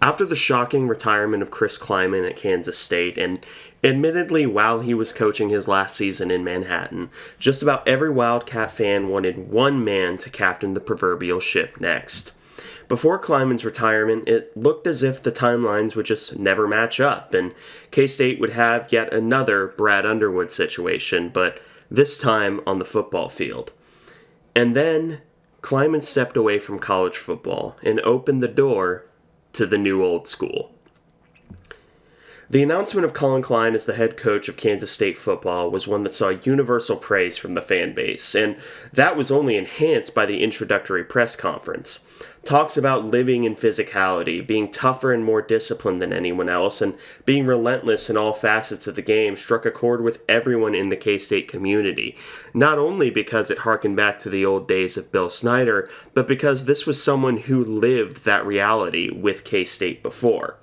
After the shocking retirement of Chris Kleiman at Kansas State, and admittedly while he was coaching his last season in Manhattan, just about every Wildcat fan wanted one man to captain the proverbial ship next. Before Kleiman's retirement, it looked as if the timelines would just never match up, and K-State would have yet another Brad Underwood situation, but this time on the football field. And then Kleiman stepped away from college football and opened the door to the new old school. The announcement of Colin Klein as the head coach of Kansas State football was one that saw universal praise from the fan base, and that was only enhanced by the introductory press conference. Talks about living in physicality, being tougher and more disciplined than anyone else, and being relentless in all facets of the game struck a chord with everyone in the K-State community, not only because it harkened back to the old days of Bill Snyder, but because this was someone who lived that reality with K-State before.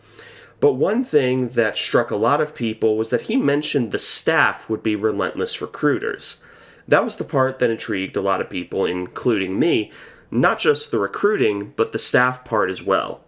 But one thing that struck a lot of people was that he mentioned the staff would be relentless recruiters. That was the part that intrigued a lot of people, including me, not just the recruiting, but the staff part as well.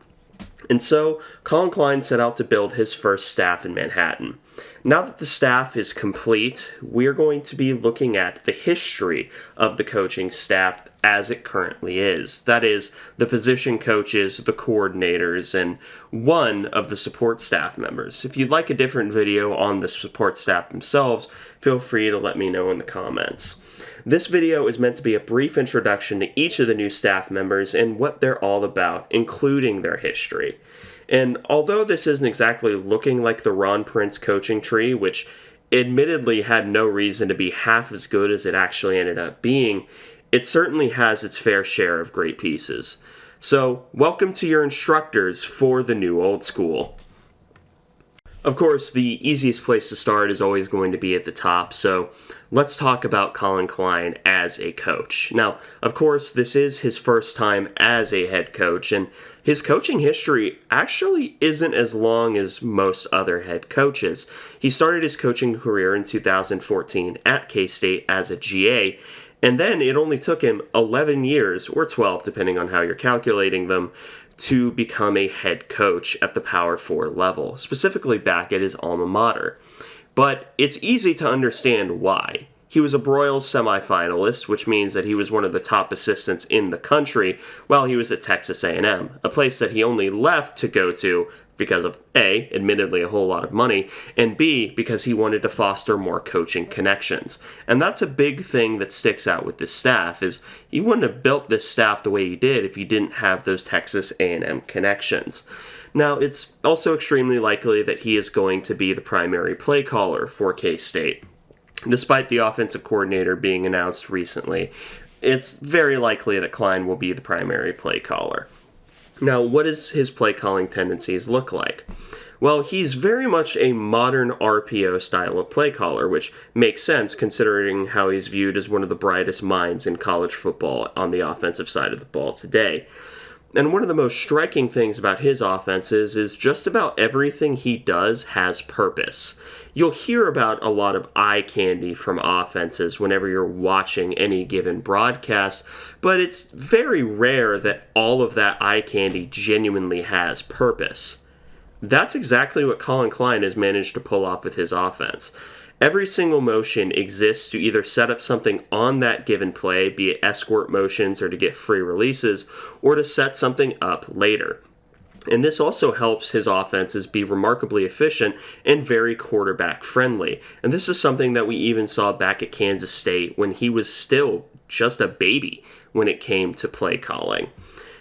And so, Colin Klein set out to build his first staff in Manhattan. Now that the staff is complete, we're going to be looking at the history of the coaching staff as it currently is. That is, the position coaches, the coordinators, and one of the support staff members. If you'd like a different video on the support staff themselves, feel free to let me know in the comments. This video is meant to be a brief introduction to each of the new staff members and what they're all about, including their history. And although this isn't exactly looking like the Ron Prince coaching tree, which admittedly had no reason to be half as good as it actually ended up being, it certainly has its fair share of great pieces. So, welcome to your instructors for the new old school. Of course, the easiest place to start is always going to be at the top, so let's talk about Colin Klein as a coach. Now, of course, this is his first time as a head coach, and his coaching history actually isn't as long as most other head coaches. He started his coaching career in 2014 at K-State as a GA, and then it only took him 11 years, or 12 depending on how you're calculating them, to become a head coach at the Power 4 level, specifically back at his alma mater. But it's easy to understand why. He was a Broyles semifinalist, which means that he was one of the top assistants in the country while he was at Texas A&M, a place that he only left to go to because of A, admittedly a whole lot of money, and B, because he wanted to foster more coaching connections. And that's a big thing that sticks out with this staff, is he wouldn't have built this staff the way he did if he didn't have those Texas A&M connections. Now, it's also extremely likely that he is going to be the primary play caller for K-State. Despite the offensive coordinator being announced recently, it's very likely that Klein will be the primary play caller. Now, what does his play calling tendencies look like? Well, he's very much a modern RPO style of play caller, which makes sense considering how he's viewed as one of the brightest minds in college football on the offensive side of the ball today. And one of the most striking things about his offenses is just about everything he does has purpose. You'll hear about a lot of eye candy from offenses whenever you're watching any given broadcast, but it's very rare that all of that eye candy genuinely has purpose. That's exactly what Colin Klein has managed to pull off with his offense. Every single motion exists to either set up something on that given play, be it escort motions or to get free releases, or to set something up later. And this also helps his offenses be remarkably efficient and very quarterback friendly. And this is something that we even saw back at Kansas State when he was still just a baby when it came to play calling.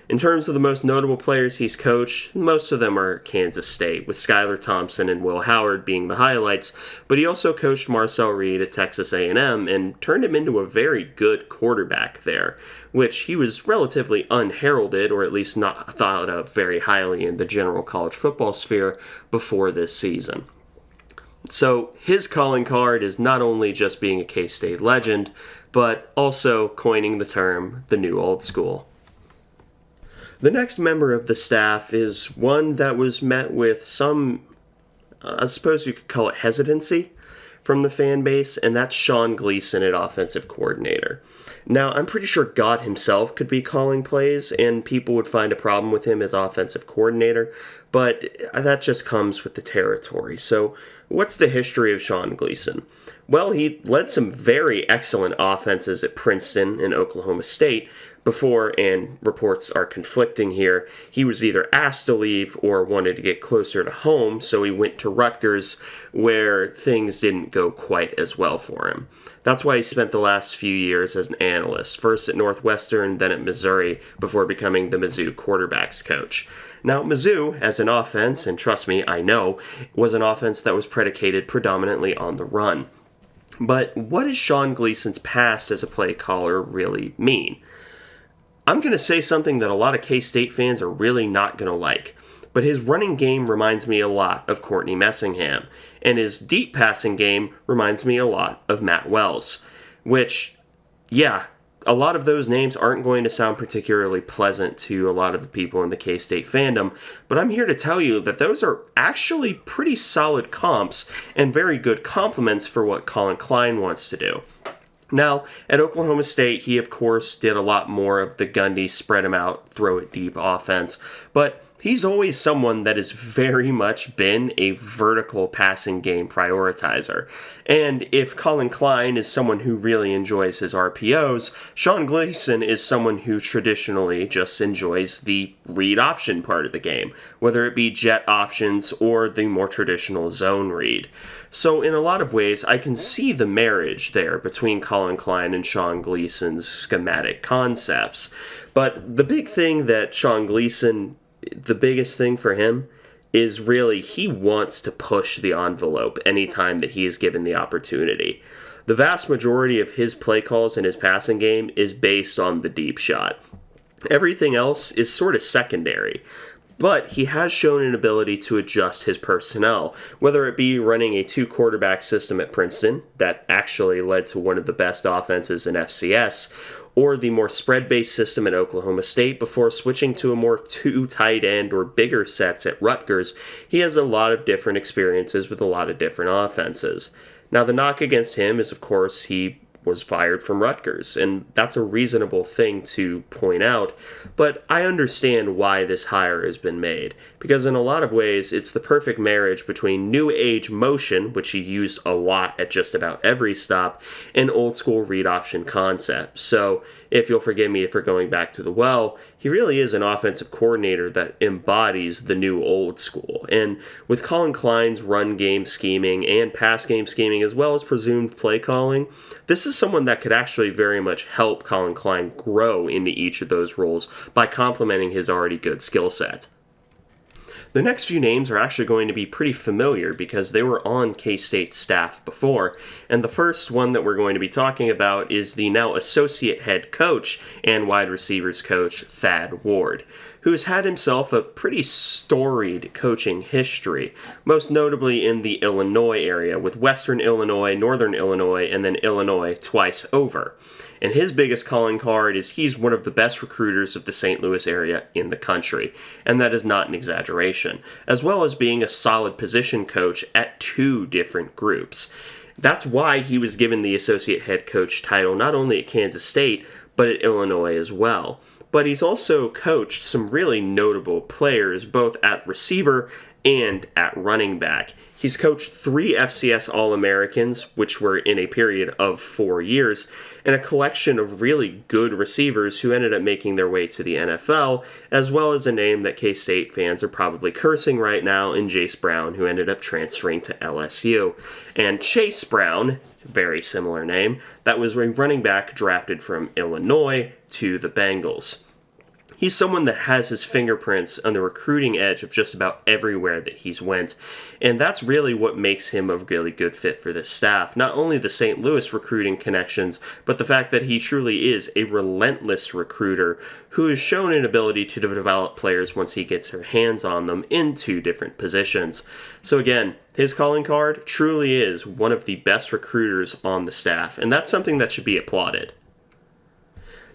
In terms of the most notable players he's coached, most of them are Kansas State, with Skylar Thompson and Will Howard being the highlights, but he also coached Marcel Reed at Texas A&M and turned him into a very good quarterback there, which he was relatively unheralded, or at least not thought of very highly in the general college football sphere before this season. So his calling card is not only just being a K-State legend, but also coining the term the new old school. The next member of the staff is one that was met with some, I suppose you could call it hesitancy, from the fan base, and that's Sean Gleason at offensive coordinator. Now, I'm pretty sure God himself could be calling plays, and people would find a problem with him as offensive coordinator, but that just comes with the territory. So, what's the history of Sean Gleason? Well, he led some very excellent offenses at Princeton and Oklahoma State before, and reports are conflicting here, he was either asked to leave or wanted to get closer to home, so he went to Rutgers, where things didn't go quite as well for him. That's why he spent the last few years as an analyst, first at Northwestern, then at Missouri, before becoming the Mizzou quarterbacks coach. Now, Mizzou, as an offense, and trust me, I know, was an offense that was predicated predominantly on the run. But what does Sean Gleason's past as a play caller really mean? I'm going to say something that a lot of K-State fans are really not going to like, but his running game reminds me a lot of Courtney Messingham, and his deep passing game reminds me a lot of Matt Wells, which, yeah, a lot of those names aren't going to sound particularly pleasant to a lot of the people in the K-State fandom, but I'm here to tell you that those are actually pretty solid comps and very good compliments for what Colin Klein wants to do. Now, at Oklahoma State, he of course did a lot more of the Gundy spread him out, throw it deep offense, but he's always someone that has very much been a vertical passing game prioritizer. And if Colin Klein is someone who really enjoys his RPOs, Sean Gleason is someone who traditionally just enjoys the read option part of the game, whether it be jet options or the more traditional zone read. So in a lot of ways, I can see the marriage there between Colin Klein and Sean Gleason's schematic concepts. But the big thing that Sean Gleason, the biggest thing for him is really he wants to push the envelope anytime that he is given the opportunity. The vast majority of his play calls and his passing game is based on the deep shot. Everything else is sort of secondary. But he has shown an ability to adjust his personnel, whether it be running a two-quarterback system at Princeton that actually led to one of the best offenses in FCS, or the more spread-based system at Oklahoma State before switching to a more two tight end or bigger sets at Rutgers. He has a lot of different experiences with a lot of different offenses. Now, the knock against him is, of course, he was fired from Rutgers, and that's a reasonable thing to point out, but I understand why this hire has been made, because in a lot of ways, it's the perfect marriage between new age motion, which he used a lot at just about every stop, and old school read option concepts. So, if you'll forgive me for going back to the well, he really is an offensive coordinator that embodies the new old school. And with Colin Klein's run game scheming and pass game scheming, as well as presumed play calling, this is someone that could actually very much help Colin Klein grow into each of those roles by complementing his already good skill set. The next few names are actually going to be pretty familiar because they were on K-State's staff before, and the first one that we're going to be talking about is the now associate head coach and wide receivers coach Thad Ward, who has had himself a pretty storied coaching history, most notably in the Illinois area, with Western Illinois, Northern Illinois, and then Illinois twice over. And his biggest calling card is he's one of the best recruiters of the St. Louis area in the country, and that is not an exaggeration, as well as being a solid position coach at two different groups. That's why he was given the associate head coach title not only at Kansas State, but at Illinois as well. But he's also coached some really notable players, both at receiver and at running back. He's coached 3 FCS All-Americans, which were in a period of 4 years, and a collection of really good receivers who ended up making their way to the NFL, as well as a name that K-State fans are probably cursing right now in Jace Brown, who ended up transferring to LSU. And Chase Brown, very similar name, that was a running back drafted from Illinois to the Bengals. He's someone that has his fingerprints on the recruiting edge of just about everywhere that he's went, and that's really what makes him a really good fit for this staff. Not only the St. Louis recruiting connections, but the fact that he truly is a relentless recruiter who has shown an ability to develop players once he gets her hands on them in 2 different positions. So again, his calling card truly is one of the best recruiters on the staff, and that's something that should be applauded.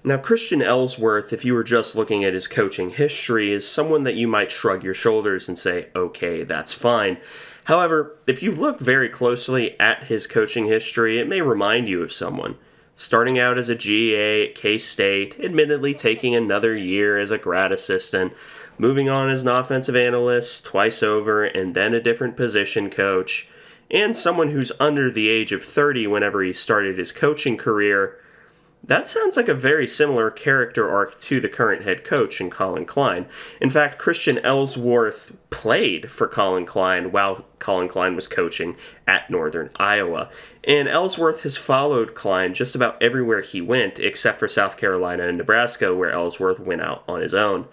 Now, Christian Ellsworth, if you were just looking at his coaching history, is someone that you might shrug your shoulders and say, okay, that's fine. However, if you look very closely at his coaching history, it may remind you of someone. Starting out as a GA at K-State, admittedly taking another year as a grad assistant, moving on as an offensive analyst twice over, and then a different position coach, and someone who's under the age of 30 whenever he started his coaching career. That sounds like a very similar character arc to the current head coach in Colin Klein. In fact, Christian Ellsworth played for Colin Klein while Colin Klein was coaching at Northern Iowa. And Ellsworth has followed Klein just about everywhere he went, except for South Carolina and Nebraska, where Ellsworth went out on his own.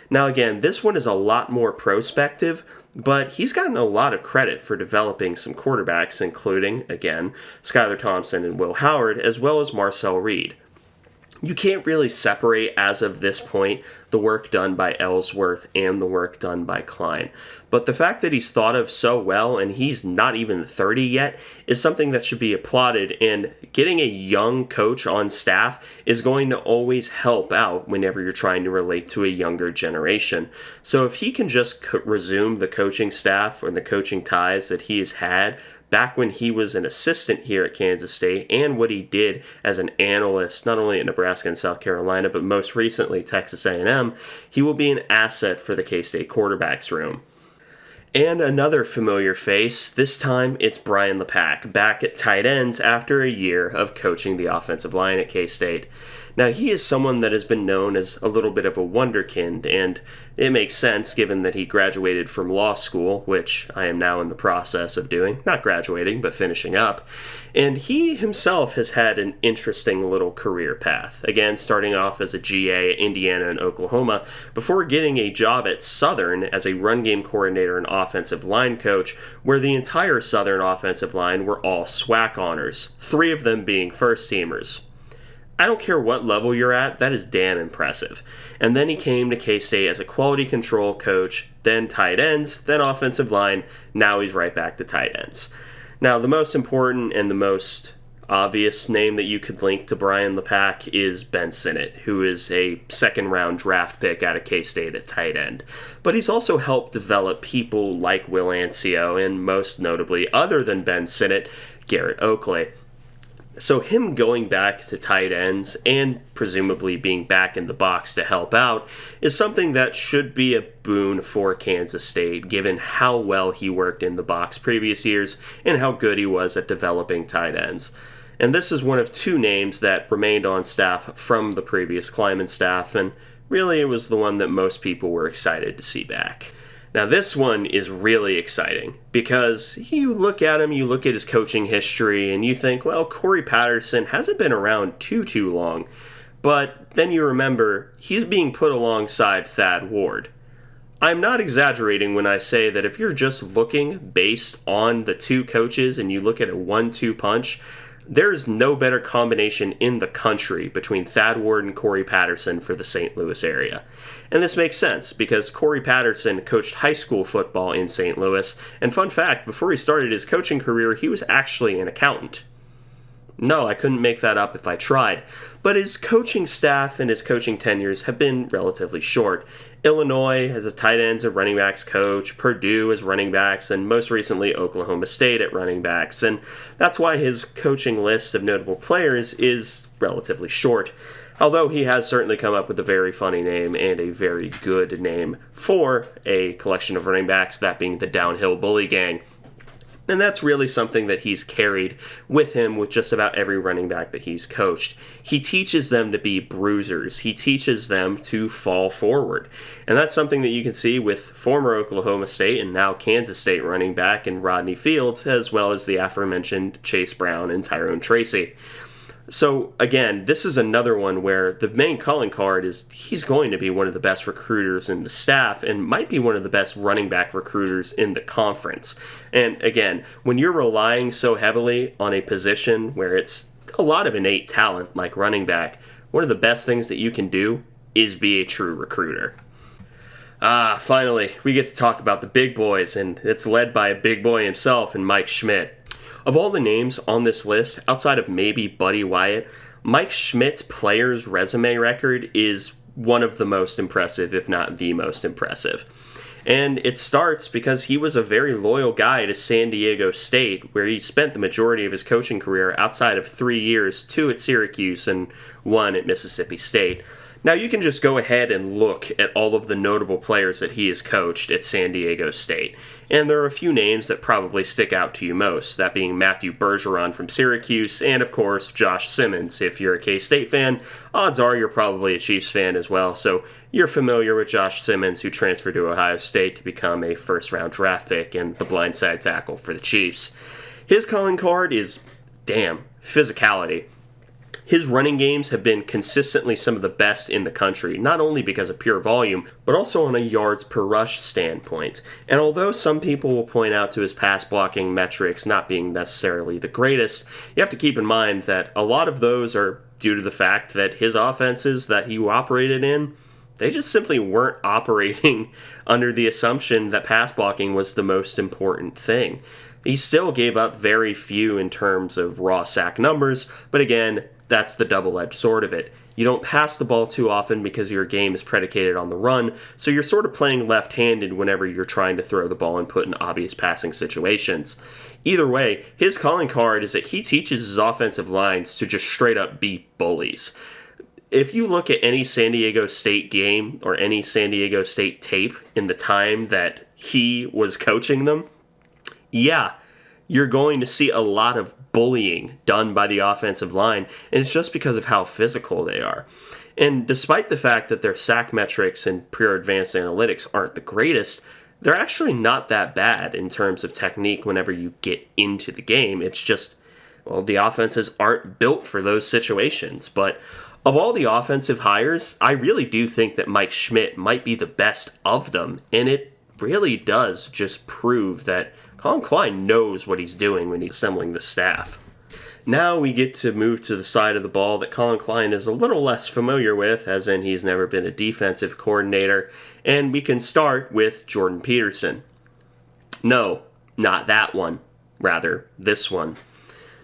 Now again, this one is a lot more prospective, but he's gotten a lot of credit for developing some quarterbacks, including, again, Skylar Thompson and Will Howard, as well as Marcel Reed. You can't really separate, as of this point, the work done by Ellsworth and the work done by Klein. But the fact that he's thought of so well, and he's not even 30 yet, is something that should be applauded, and getting a young coach on staff is going to always help out whenever you're trying to relate to a younger generation. So if he can just resume the coaching staff or the coaching ties that he has had back when he was an assistant here at Kansas State, and what he did as an analyst, not only at Nebraska and South Carolina, but most recently Texas A&M, he will be an asset for the K-State quarterbacks room. And another familiar face, this time it's Brian LePack, back at tight ends after a year of coaching the offensive line at K-State. Now, he is someone that has been known as a little bit of a wonderkind, and it makes sense given that he graduated from law school, which I am now in the process of doing, not graduating, but finishing up. And he himself has had an interesting little career path, again, starting off as a GA at Indiana and Oklahoma, before getting a job at Southern as a run game coordinator and offensive line coach, where the entire Southern offensive line were all SWAC honors, 3 of them being first-teamers. I don't care what level you're at, that is damn impressive. And then he came to K-State as a quality control coach, then tight ends, then offensive line, now he's right back to tight ends. Now, the most important and the most obvious name that you could link to Brian LePack is Ben Sinnott, who is a second-round draft pick out of K-State at tight end. But he's also helped develop people like Will Ancio, and most notably, other than Ben Sinnott, Garrett Oakley. So him going back to tight ends and presumably being back in the box to help out is something that should be a boon for Kansas State, given how well he worked in the box previous years and how good he was at developing tight ends. And this is one of 2 names that remained on staff from the previous Kleiman staff, and really it was the one that most people were excited to see back. Now, this one is really exciting because you look at him, you look at his coaching history, and you think, well, Corey Patterson hasn't been around too long. But then you remember he's being put alongside Thad Ward. I'm not exaggerating when I say that if you're just looking based on the 2 coaches and you look at a 1-2 punch, there is no better combination in the country between Thad Ward and Corey Patterson for the St. Louis area. And this makes sense because Corey Patterson coached high school football in St. Louis, and fun fact, before he started his coaching career, he was actually an accountant. No, I couldn't make that up if I tried. But his coaching staff and his coaching tenures have been relatively short. Illinois as a tight ends and running backs coach, Purdue as running backs, and most recently Oklahoma State at running backs. And that's why his coaching list of notable players is relatively short. Although he has certainly come up with a very funny name and a very good name for a collection of running backs, that being the Downhill Bully Gang. And that's really something that he's carried with him with just about every running back that he's coached. He teaches them to be bruisers. He teaches them to fall forward. And that's something that you can see with former Oklahoma State and now Kansas State running back in Rodney Fields, as well as the aforementioned Chase Brown and Tyrone Tracy. So, again, this is another one where the main calling card is he's going to be one of the best recruiters in the staff and might be one of the best running back recruiters in the conference. And, again, when you're relying so heavily on a position where it's a lot of innate talent like running back, one of the best things that you can do is be a true recruiter. Finally, we get to talk about the big boys, and it's led by a big boy himself and Mike Schmidt. Of all the names on this list, outside of maybe Buddy Wyatt, Mike Schmidt's player's resume record is one of the most impressive, if not the most impressive. And it starts because he was a very loyal guy to San Diego State, where he spent the majority of his coaching career outside of 3 years, 2 at Syracuse and 1 at Mississippi State. Now, you can just go ahead and look at all of the notable players that he has coached at San Diego State. And there are a few names that probably stick out to you most, that being Matthew Bergeron from Syracuse, and of course, Josh Simmons. If you're a K-State fan, odds are you're probably a Chiefs fan as well, so you're familiar with Josh Simmons, who transferred to Ohio State to become a first-round draft pick and the blindside tackle for the Chiefs. His calling card is, physicality. His running games have been consistently some of the best in the country, not only because of pure volume, but also on a yards per rush standpoint. And although some people will point out to his pass blocking metrics not being necessarily the greatest, you have to keep in mind that a lot of those are due to the fact that his offenses that he operated in, they just simply weren't operating under the assumption that pass blocking was the most important thing. He still gave up very few in terms of raw sack numbers, but again, that's the double-edged sword of it. You don't pass the ball too often because your game is predicated on the run, so you're sort of playing left-handed whenever you're trying to throw the ball and put in obvious passing situations. Either way, his calling card is that he teaches his offensive lines to just straight up be bullies. If you look at any San Diego State game or any San Diego State tape in the time that he was coaching them, you're going to see a lot of bullying done by the offensive line, and it's just because of how physical they are. And despite the fact that their sack metrics and pure advanced analytics aren't the greatest, they're actually not that bad in terms of technique whenever you get into the game. It's just, the offenses aren't built for those situations. But of all the offensive hires, I really do think that Mike Schmidt might be the best of them, and it really does just prove that Colin Klein knows what he's doing when he's assembling the staff. Now we get to move to the side of the ball that Colin Klein is a little less familiar with, as in he's never been a defensive coordinator, and we can start with Jordan Peterson. No, not that one. Rather, this one.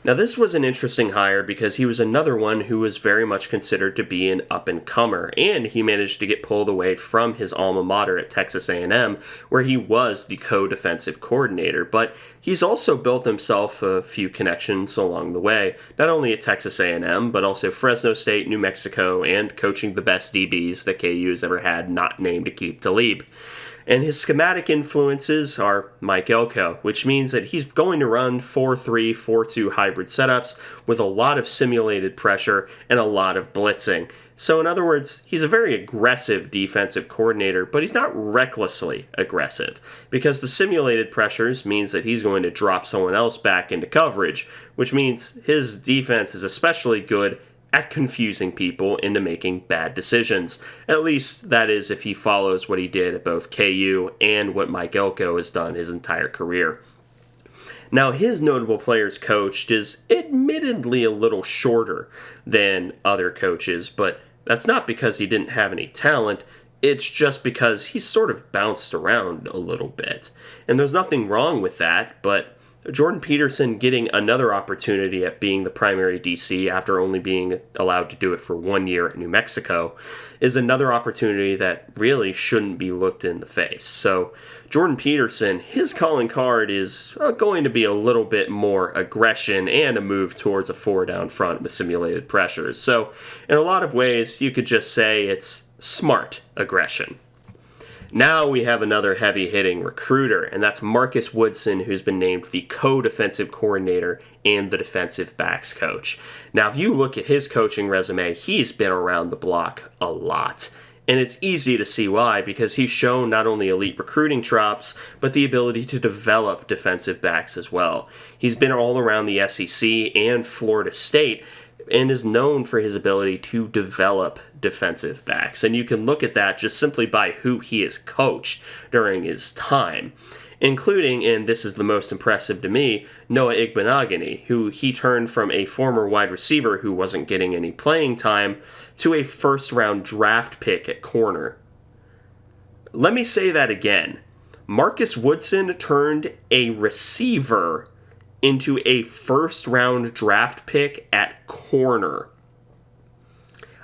Now, this was an interesting hire because he was another one who was very much considered to be an up-and-comer, and he managed to get pulled away from his alma mater at Texas A&M, where he was the co-defensive coordinator. But he's also built himself a few connections along the way, not only at Texas A&M, but also Fresno State, New Mexico, and coaching the best DBs that KU has ever had, not named Aqib Talib. And his schematic influences are Mike Elko, which means that he's going to run 4-3, 4-2 hybrid setups with a lot of simulated pressure and a lot of blitzing. So in other words, he's a very aggressive defensive coordinator, but he's not recklessly aggressive, because the simulated pressures means that he's going to drop someone else back into coverage, which means his defense is especially good at confusing people into making bad decisions. At least that is if he follows what he did at both KU and what Mike Elko has done his entire career. Now, his notable players coached is admittedly a little shorter than other coaches, but that's not because he didn't have any talent. It's just because he's sort of bounced around a little bit. And there's nothing wrong with that, but Jordan Peterson getting another opportunity at being the primary DC after only being allowed to do it for 1 year at New Mexico is another opportunity that really shouldn't be looked in the face. So Jordan Peterson, his calling card is going to be a little bit more aggression and a move towards a 4-down front with simulated pressures. So in a lot of ways, you could just say it's smart aggression. Now we have another heavy-hitting recruiter, and that's Marcus Woodson, who's been named the co-defensive coordinator and the defensive backs coach. Now, if you look at his coaching resume, he's been around the block a lot. And it's easy to see why, because he's shown not only elite recruiting chops, but the ability to develop defensive backs as well. He's been all around the SEC and Florida State, and is known for his ability to develop defensive backs. And you can look at that just simply by who he has coached during his time, including, and this is the most impressive to me, Noah Igbenogany, who he turned from a former wide receiver who wasn't getting any playing time to a first-round draft pick at corner. Let me say that again. Marcus Woodson turned a receiver into a first-round draft pick at corner.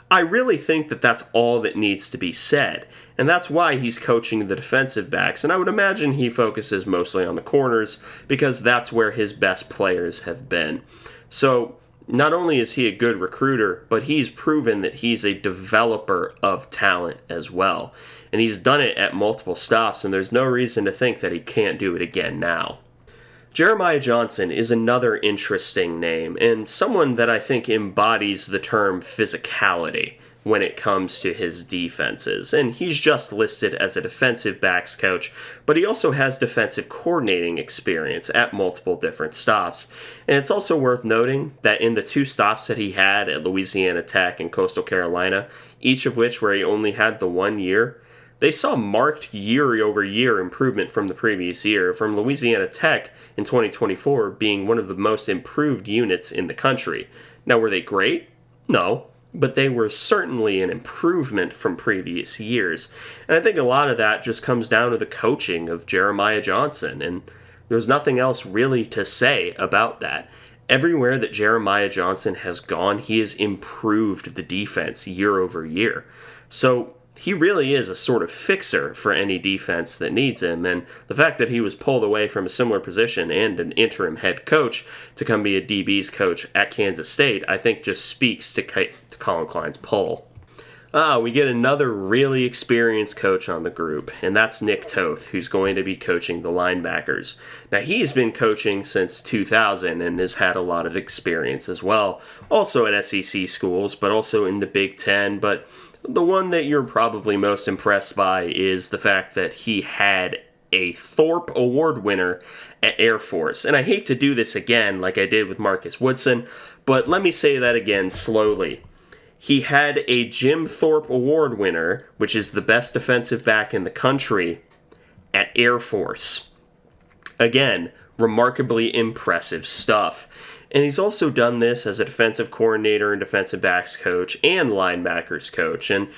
I really think that that's all that needs to be said. And that's why he's coaching the defensive backs. And I would imagine he focuses mostly on the corners because that's where his best players have been. So not only is he a good recruiter, but he's proven that he's a developer of talent as well. And he's done it at multiple stops, and there's no reason to think that he can't do it again now. Jeremiah Johnson is another interesting name, and someone that I think embodies the term physicality when it comes to his defenses. And he's just listed as a defensive backs coach, but he also has defensive coordinating experience at multiple different stops. And it's also worth noting that in the 2 stops that he had at Louisiana Tech and Coastal Carolina, each of which where he only had the 1 year, they saw marked year-over-year improvement from the previous year, from Louisiana Tech in 2024 being one of the most improved units in the country. Now, were they great? No, but they were certainly an improvement from previous years. And I think a lot of that just comes down to the coaching of Jeremiah Johnson, and there's nothing else really to say about that. Everywhere that Jeremiah Johnson has gone, he has improved the defense year over year. So he really is a sort of fixer for any defense that needs him, and the fact that he was pulled away from a similar position and an interim head coach to come be a DB's coach at Kansas State, I think just speaks to Colin Klein's pull. We get another really experienced coach on the group, and that's Nick Toth, who's going to be coaching the linebackers. Now, he's been coaching since 2000 and has had a lot of experience as well, also at SEC schools, but also in the Big Ten, but the one that you're probably most impressed by is the fact that he had a Thorpe Award winner at Air Force. And I hate to do this again like I did with Marcus Woodson, but let me say that again slowly. He had a Jim Thorpe Award winner, which is the best defensive back in the country, at Air Force. Again, remarkably impressive stuff. And he's also done this as a defensive coordinator and defensive backs coach and linebackers coach. And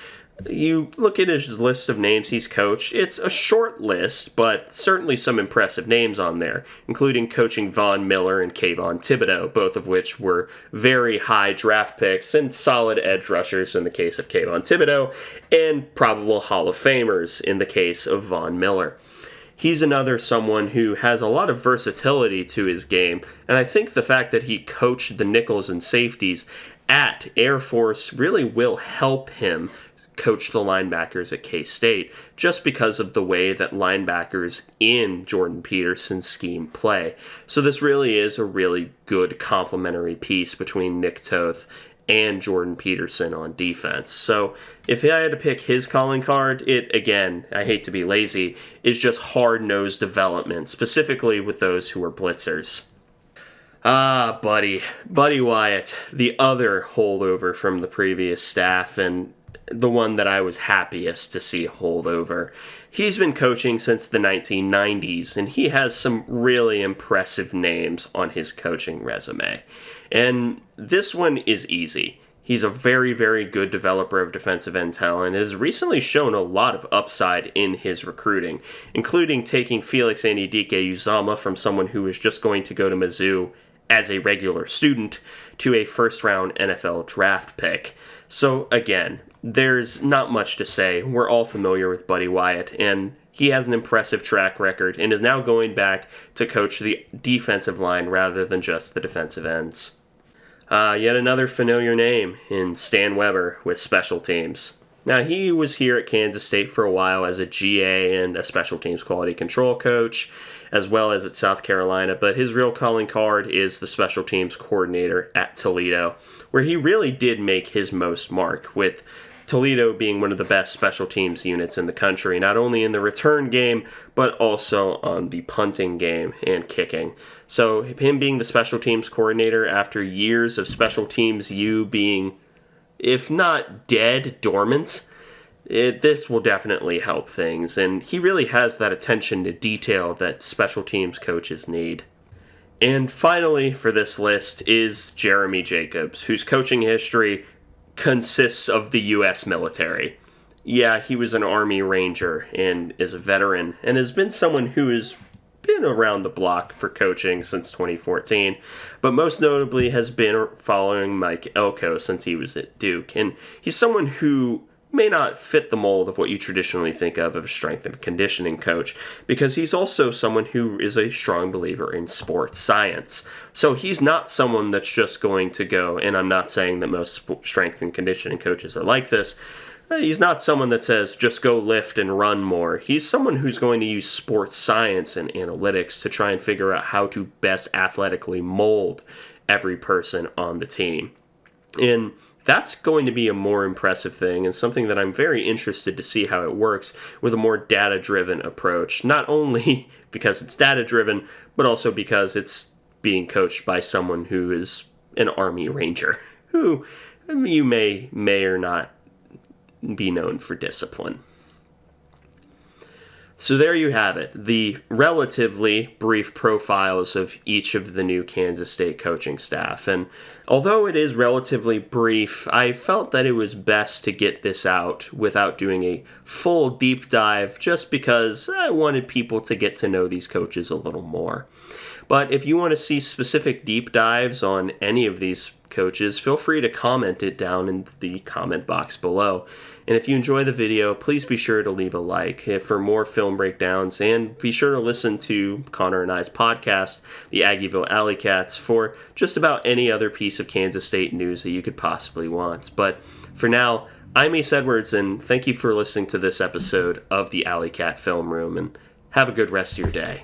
you look at his list of names he's coached, it's a short list, but certainly some impressive names on there, including coaching Von Miller and Kayvon Thibodeau, both of which were very high draft picks and solid edge rushers in the case of Kayvon Thibodeau, and probable Hall of Famers in the case of Von Miller. He's another someone who has a lot of versatility to his game, and I think the fact that he coached the nickels and safeties at Air Force really will help him coach the linebackers at K-State, just because of the way that linebackers in Jordan Peterson's scheme play. So this really is a really good complementary piece between Nick Toth and Jordan Peterson on defense. So if I had to pick his calling card, it, again, I hate to be lazy, is just hard-nosed development, specifically with those who are blitzers. Buddy Wyatt, the other holdover from the previous staff, and the one that I was happiest to see holdover. He's been coaching since the 1990s, and he has some really impressive names on his coaching resume. And this one is easy. He's a very, very good developer of defensive end talent and has recently shown a lot of upside in his recruiting, including taking Felix Anudike-Uzomah from someone who was just going to go to Mizzou as a regular student to a first-round NFL draft pick. So, again, there's not much to say. We're all familiar with Buddy Wyatt, and he has an impressive track record and is now going back to coach the defensive line rather than just the defensive ends. Yet another familiar name in Stan Weber with special teams. Now, he was here at Kansas State for a while as a GA and a special teams quality control coach, as well as at South Carolina, but his real calling card is the special teams coordinator at Toledo, where he really did make his most mark, with Toledo being one of the best special teams units in the country, not only in the return game, but also on the punting game and kicking. So him being the special teams coordinator after years of special teams U being, if not dead, dormant, this will definitely help things. And he really has that attention to detail that special teams coaches need. And finally for this list is Jeremy Jacobs, whose coaching history consists of the U.S. military. Yeah, he was an Army Ranger and is a veteran and has been someone who has been been around the block for coaching since 2014, but most notably has been following Mike Elko since he was at Duke. And he's someone who may not fit the mold of what you traditionally think of a strength and conditioning coach, because he's also someone who is a strong believer in sports science. So he's not someone that's just going to go, and I'm not saying that most strength and conditioning coaches are like this, he's not someone that says just go lift and run more. He's someone who's going to use sports science and analytics to try and figure out how to best athletically mold every person on the team. And that's going to be a more impressive thing, and something that I'm very interested to see how it works with a more data-driven approach, not only because it's data-driven, but also because it's being coached by someone who is an Army Ranger, who you may or not be known for discipline. So there you have it, the relatively brief profiles of each of the new Kansas State coaching staff. And although it is relatively brief, I felt that it was best to get this out without doing a full deep dive, just because I wanted people to get to know these coaches a little more. But if you want to see specific deep dives on any of these coaches, feel free to comment it down in the comment box below. And if you enjoy the video, please be sure to leave a like for more film breakdowns, and be sure to listen to Connor and I's podcast, the Aggieville Alley Cats, for just about any other piece of Kansas State news that you could possibly want. But for now, I'm Ace Edwards, and thank you for listening to this episode of the Alley Cat Film Room, and have a good rest of your day.